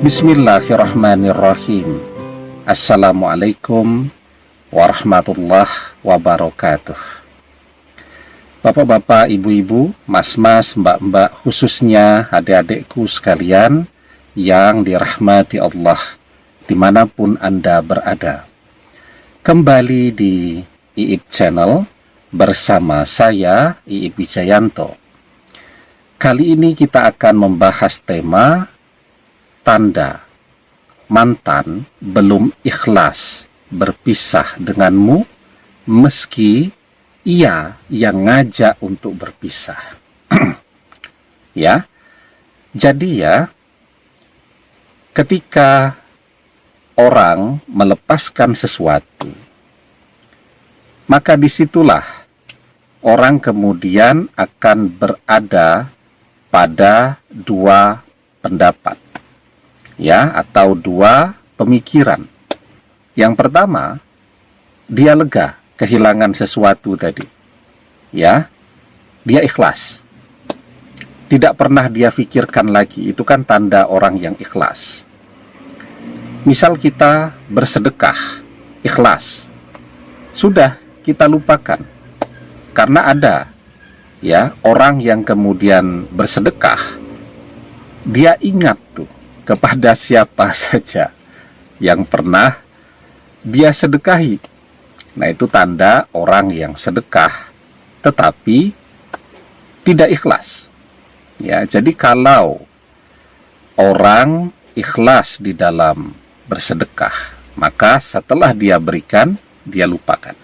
Bismillahirrahmanirrahim. Assalamualaikum warahmatullahi wabarakatuh. Bapak-bapak, ibu-ibu, mas-mas, mbak-mbak, khususnya adik-adikku sekalian yang dirahmati Allah dimanapun Anda berada. Kembali di IIB Channel bersama saya, IIB Wijayanto. Kali ini kita akan membahas tema tanda mantan belum ikhlas berpisah denganmu meski ia yang ngajak untuk berpisah. Ya, jadi ya, ketika orang melepaskan sesuatu, maka disitulah orang kemudian akan berada pada dua pendapat, ya, atau dua pemikiran. Yang pertama, dia lega kehilangan sesuatu tadi, ya, dia ikhlas, tidak pernah dia pikirkan lagi. Itu kan tanda orang yang ikhlas. Misal kita bersedekah, ikhlas, sudah kita lupakan. Karena ada, ya, orang yang kemudian bersedekah, dia ingat tuh kepada siapa saja yang pernah dia sedekahi. Nah, itu tanda orang yang sedekah tetapi tidak ikhlas. Ya, jadi kalau orang ikhlas di dalam bersedekah, maka setelah dia berikan, dia lupakan.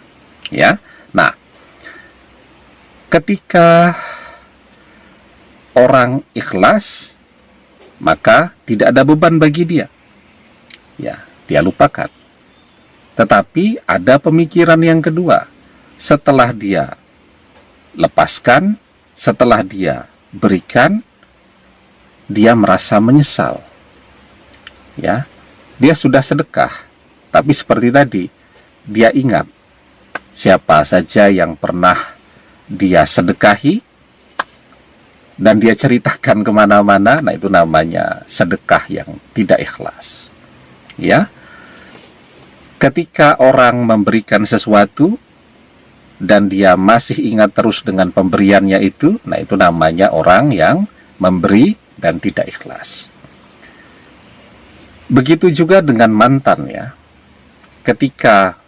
Ya. Nah, ketika orang ikhlas, maka tidak ada beban bagi dia. Ya, dia lupakan. Tetapi ada pemikiran yang kedua. Setelah dia lepaskan, setelah dia berikan, dia merasa menyesal. Ya, dia sudah sedekah, tapi seperti tadi, dia ingat siapa saja yang pernah dia sedekahi, dan dia ceritakan kemana-mana. Nah, itu namanya sedekah yang tidak ikhlas. Ya, ketika orang memberikan sesuatu dan dia masih ingat terus dengan pemberiannya itu, nah itu namanya orang yang memberi dan tidak ikhlas. Begitu juga dengan mantan, ya. Ketika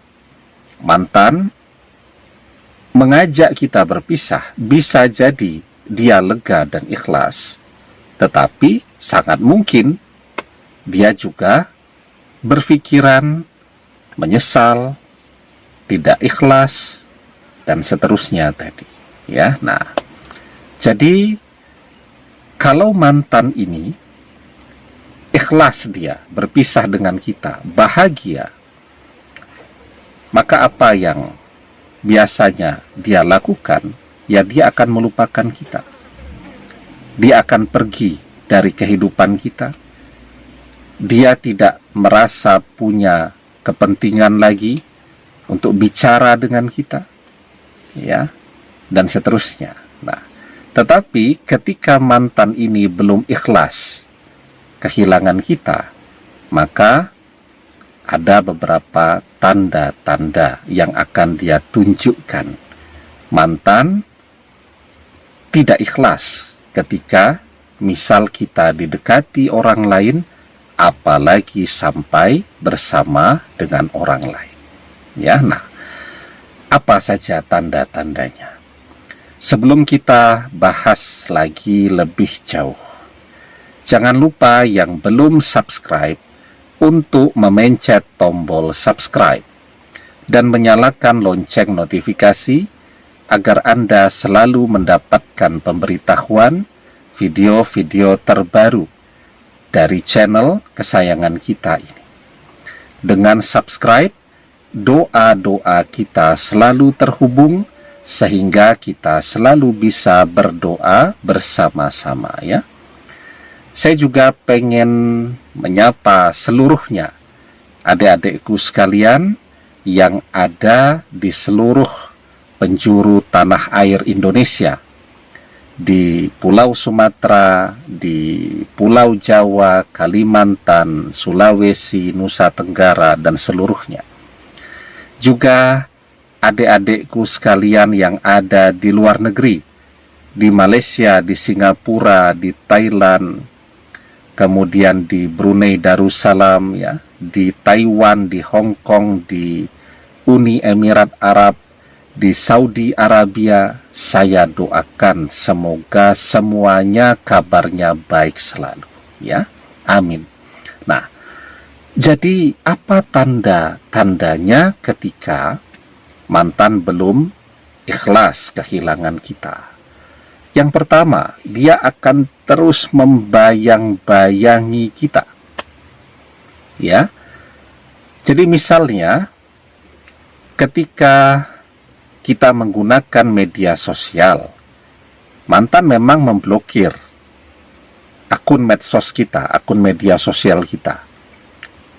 mantan mengajak kita berpisah, bisa jadi dia lega dan ikhlas, tetapi sangat mungkin dia juga berpikiran menyesal, tidak ikhlas, dan seterusnya tadi. Ya, nah, jadi kalau mantan ini ikhlas dia berpisah dengan kita, bahagia, maka apa yang biasanya dia lakukan, ya dia akan melupakan kita. Dia akan pergi dari kehidupan kita. Dia tidak merasa punya kepentingan lagi untuk bicara dengan kita, ya, dan seterusnya. Nah, tetapi ketika mantan ini belum ikhlas kehilangan kita, maka ada beberapa tanda-tanda yang akan dia tunjukkan. Mantan tidak ikhlas ketika misal kita didekati orang lain, apalagi sampai bersama dengan orang lain. Ya, nah, apa saja tanda-tandanya? Sebelum kita bahas lagi lebih jauh, jangan lupa yang belum subscribe untuk memencet tombol subscribe dan menyalakan lonceng notifikasi agar Anda selalu mendapatkan pemberitahuan video-video terbaru dari channel kesayangan kita ini. Dengan subscribe, doa-doa kita selalu terhubung sehingga kita selalu bisa berdoa bersama-sama, ya. Saya juga pengen menyapa seluruhnya adik-adikku sekalian yang ada di seluruh penjuru tanah air Indonesia, di Pulau Sumatera, di Pulau Jawa, Kalimantan, Sulawesi, Nusa Tenggara, dan seluruhnya. Juga adik-adikku sekalian yang ada di luar negeri, di Malaysia, di Singapura, di Thailand, kemudian di Brunei Darussalam, ya, di Taiwan, di Hong Kong, di Uni Emirat Arab, di Saudi Arabia. Saya doakan semoga semuanya kabarnya baik selalu, ya. Amin. Nah, jadi apa tanda-tandanya ketika mantan belum ikhlas kehilangan kita? Yang pertama, dia akan terus membayang-bayangi kita. Ya. Jadi misalnya ketika kita menggunakan media sosial, mantan memang memblokir akun medsos kita, akun media sosial kita.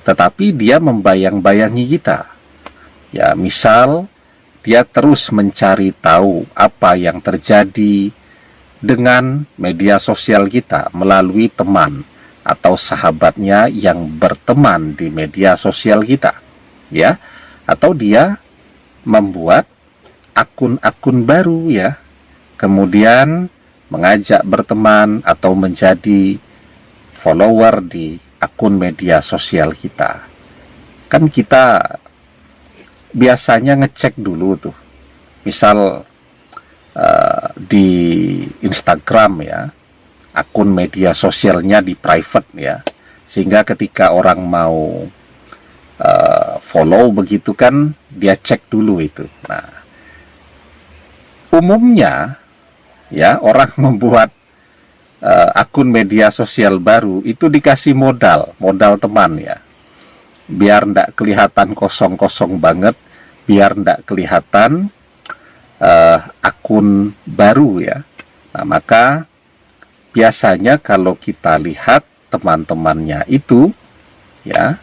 Tetapi dia membayang-bayangi kita. Ya, misal dia terus mencari tahu apa yang terjadi dengan media sosial kita melalui teman atau sahabatnya yang berteman di media sosial kita. Ya, atau dia membuat akun-akun baru, ya, kemudian mengajak berteman atau menjadi follower di akun media sosial kita. Kan kita biasanya ngecek dulu tuh, misal di Instagram, ya, akun media sosialnya di private, ya, sehingga ketika orang mau follow begitu kan dia cek dulu itu. Nah, umumnya, ya, orang membuat akun media sosial baru itu dikasih modal teman, ya, biar ndak kelihatan kosong-kosong banget, biar ndak kelihatan akun baru, ya. Nah, maka biasanya kalau kita lihat teman-temannya itu, ya,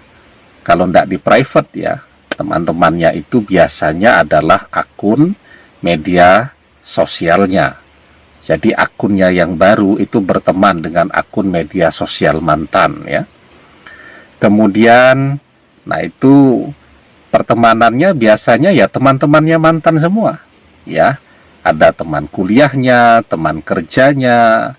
kalau ndak di private, ya, teman-temannya itu biasanya adalah akun media sosialnya. Jadi akunnya yang baru itu berteman dengan akun media sosial mantan, ya. Kemudian, nah itu pertemanannya biasanya ya teman-temannya mantan semua, ya. Ada teman kuliahnya, teman kerjanya,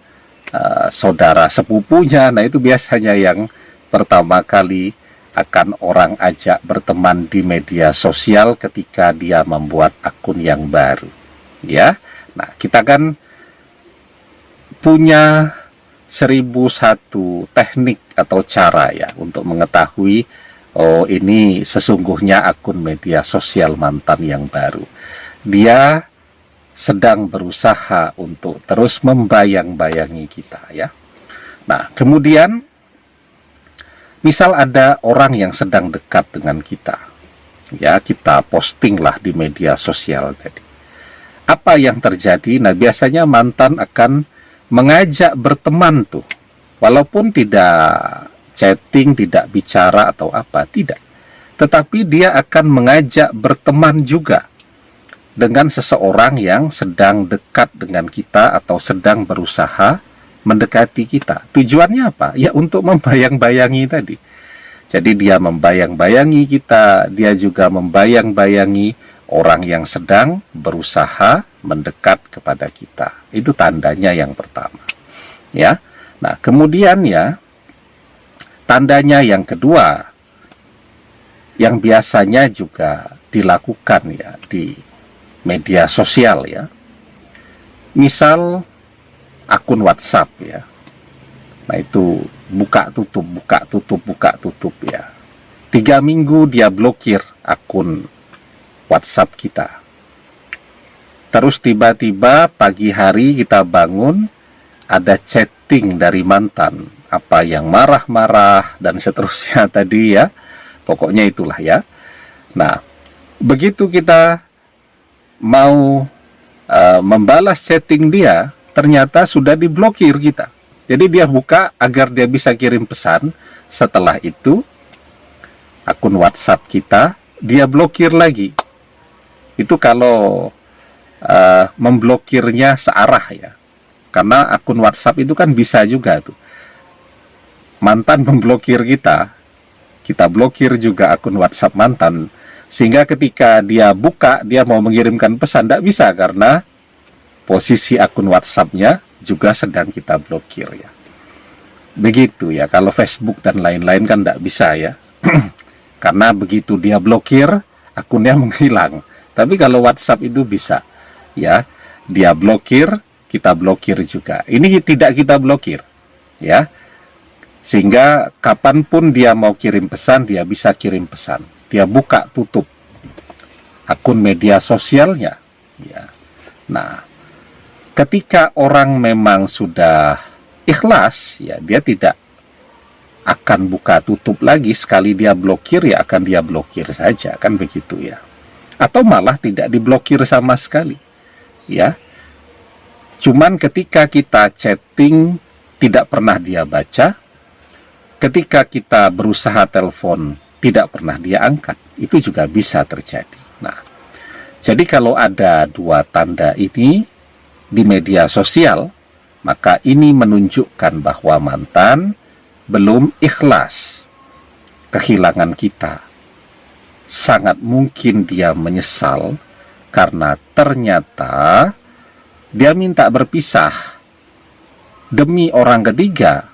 saudara sepupunya. Nah itu biasanya yang pertama kali akan orang ajak berteman di media sosial ketika dia membuat akun yang baru, ya. Nah, kita kan punya 1001 teknik atau cara, ya, untuk mengetahui oh ini sesungguhnya akun media sosial mantan yang baru. Dia sedang berusaha untuk terus membayang-bayangi kita, ya. Nah, kemudian misal ada orang yang sedang dekat dengan kita, ya, kita postinglah di media sosial tadi. Apa yang terjadi? Nah, biasanya mantan akan mengajak berteman tuh, walaupun tidak chatting, tidak bicara atau apa, tidak. Tetapi dia akan mengajak berteman juga dengan seseorang yang sedang dekat dengan kita atau sedang berusaha mendekati kita. Tujuannya apa? Ya untuk membayang-bayangi tadi. Jadi dia membayang-bayangi kita, dia juga membayang-bayangi orang yang sedang berusaha mendekat kepada kita. Itu tandanya yang pertama. Ya. Nah, kemudian, ya, tandanya yang kedua yang biasanya juga dilakukan, ya, di media sosial, ya. Misal akun WhatsApp, ya. Nah itu buka tutup, ya. 3 minggu dia blokir akun WhatsApp kita. Terus tiba-tiba pagi hari kita bangun, ada chatting dari mantan, apa yang marah-marah dan seterusnya tadi, ya. Pokoknya itulah, ya. Nah, begitu kita mau membalas chatting dia, ternyata sudah diblokir kita. Jadi dia buka agar dia bisa kirim pesan. Setelah itu akun WhatsApp kita dia blokir lagi. Itu kalau memblokirnya searah, ya. Karena akun WhatsApp itu kan bisa juga tuh mantan memblokir kita, kita blokir juga akun WhatsApp mantan, sehingga ketika dia buka, dia mau mengirimkan pesan, tidak bisa karena posisi akun WhatsApp-nya juga sedang kita blokir ya. Begitu ya, kalau Facebook dan lain-lain kan tidak bisa ya. Karena begitu dia blokir, akunnya menghilang. Tapi kalau WhatsApp itu bisa ya, dia blokir, kita blokir juga. Ini tidak kita blokir ya, sehingga kapanpun dia mau kirim pesan, dia bisa kirim pesan. Dia buka tutup akun media sosialnya ya. Nah, ketika orang memang sudah ikhlas ya, dia tidak akan buka tutup lagi. Sekali dia blokir ya akan dia blokir saja, kan begitu ya. Atau malah tidak diblokir sama sekali ya. Cuman ketika kita chatting tidak pernah dia baca, ketika kita berusaha telepon tidak pernah dia angkat, itu juga bisa terjadi. Nah, jadi kalau ada dua tanda ini di media sosial, maka ini menunjukkan bahwa mantan belum ikhlas kehilangan kita. Sangat mungkin dia menyesal karena ternyata dia minta berpisah demi orang ketiga.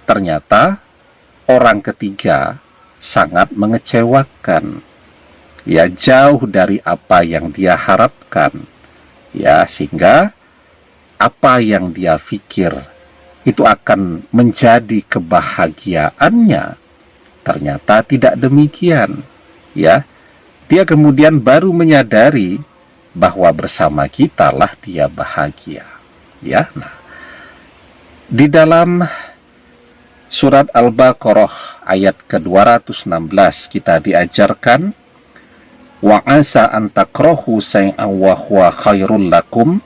Ternyata orang ketiga sangat mengecewakan. Ya, jauh dari apa yang dia harapkan. Ya, sehingga apa yang dia pikir itu akan menjadi kebahagiaannya, ternyata tidak demikian. Ya, dia kemudian baru menyadari bahwa bersama kita lah dia bahagia. Ya, nah, di dalam surat Al-Baqarah ayat ke-216 kita diajarkan, wa asa an takrahu shay'an wa huwa khairul lakum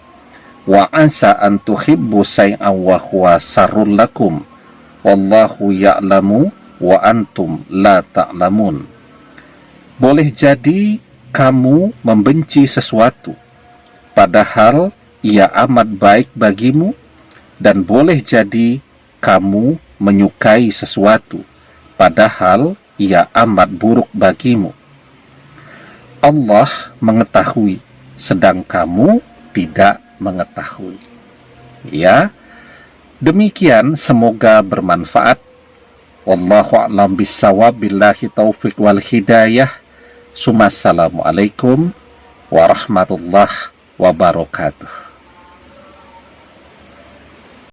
wa asa an tuhibbu shay'an wa huwa sarrul lakum wallahu ya'lamu wa antum la ta'lamun. Boleh jadi kamu membenci sesuatu padahal ia amat baik bagimu, dan boleh jadi kamu menyukai sesuatu padahal ia amat buruk bagimu. Allah mengetahui sedang kamu tidak mengetahui. Ya, demikian, semoga bermanfaat. Wallahu a'lam bissawab, billahi taufiq wal hidayah. Assalamualaikum warahmatullahi wabarakatuh.